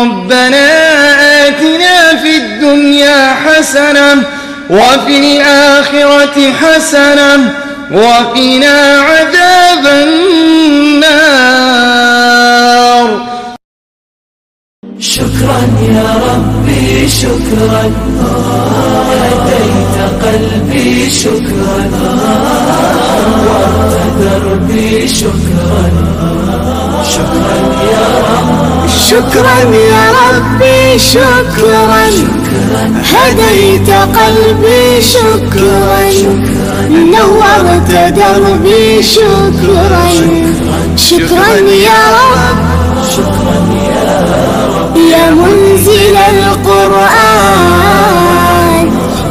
ربنا آتنا في الدنيا حسنة وفي الآخرة حسنة وقنا عذاب النار. شكرا يا ربي شكرا، هديت قلبي شكرا، نورت دربي شكرا. شكرا يا رب، شكرا يا ربي شكرا، هديت قلبي شكرا، نورت دربي شكرا. شكرا يا رب، شكرا يا رب، يا منزل القرآن،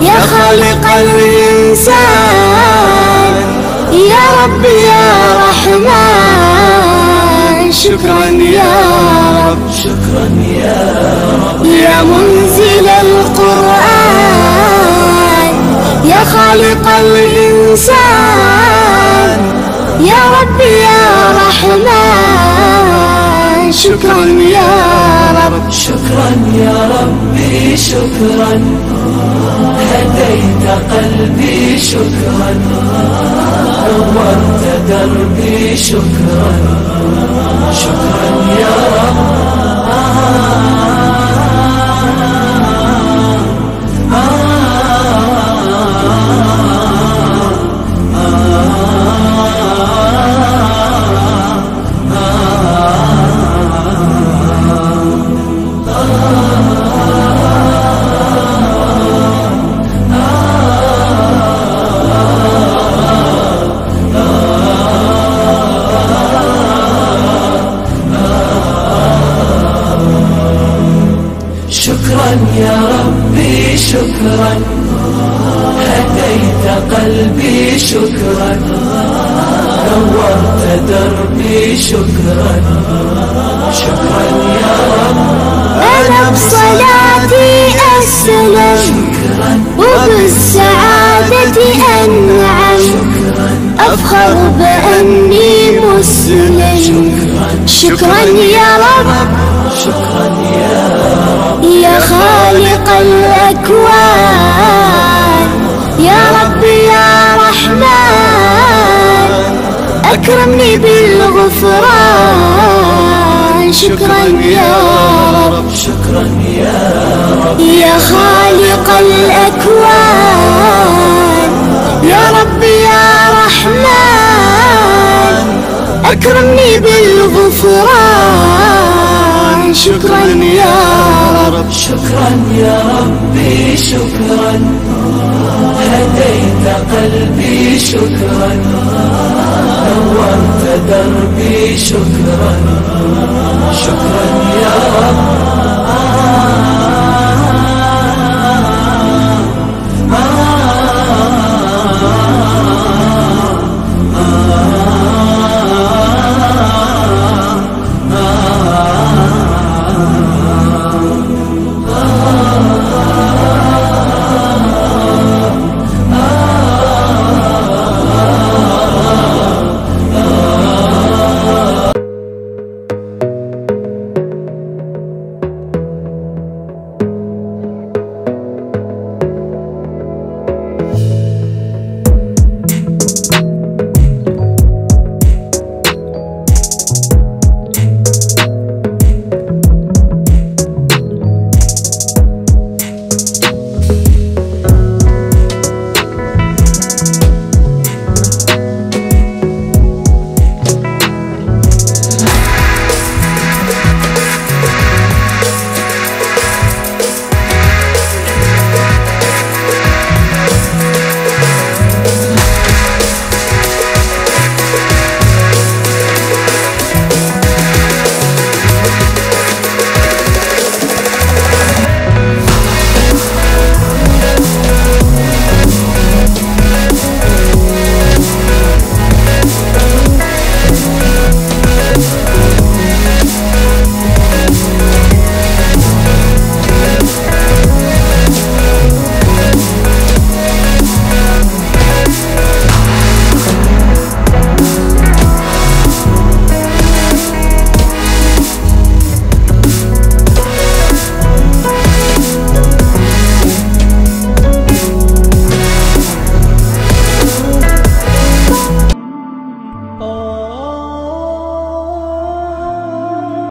يا خالق الإنسان، يا رب يا رحمن. شكرا يا رب، شكرا يا رب، يا منزل القرآن، يا خالق الإنسان، يا رب يا رحمن. شكرا يا رب، شكرا يا ربي شكرا، هديت قلبي شكرا، نورت دربي شكرا. شكرا يا رب، شكرا يا ربي شكرا، هديت قلبي شكرا، نورت دربي شكرا. شكرا يا رب، أنا بصلاتي أسلم، وبالسعادة أنعم، أفخر بأني مسلم. شكرا يا رب، شكرا يا رب، يا خالق الأكوان، يا رب يا رحمن، أكرمني بالغفران. شكرا يا رب، شكرا يا رب، يا خالق الأكوان، يا رب يا رحمن، أكرمني بالغفران. شكرا يا رب، شكرا يا ربي شكرا، هديت قلبي شكرا، نورت دربي شكرا. شكرا يا رب، آه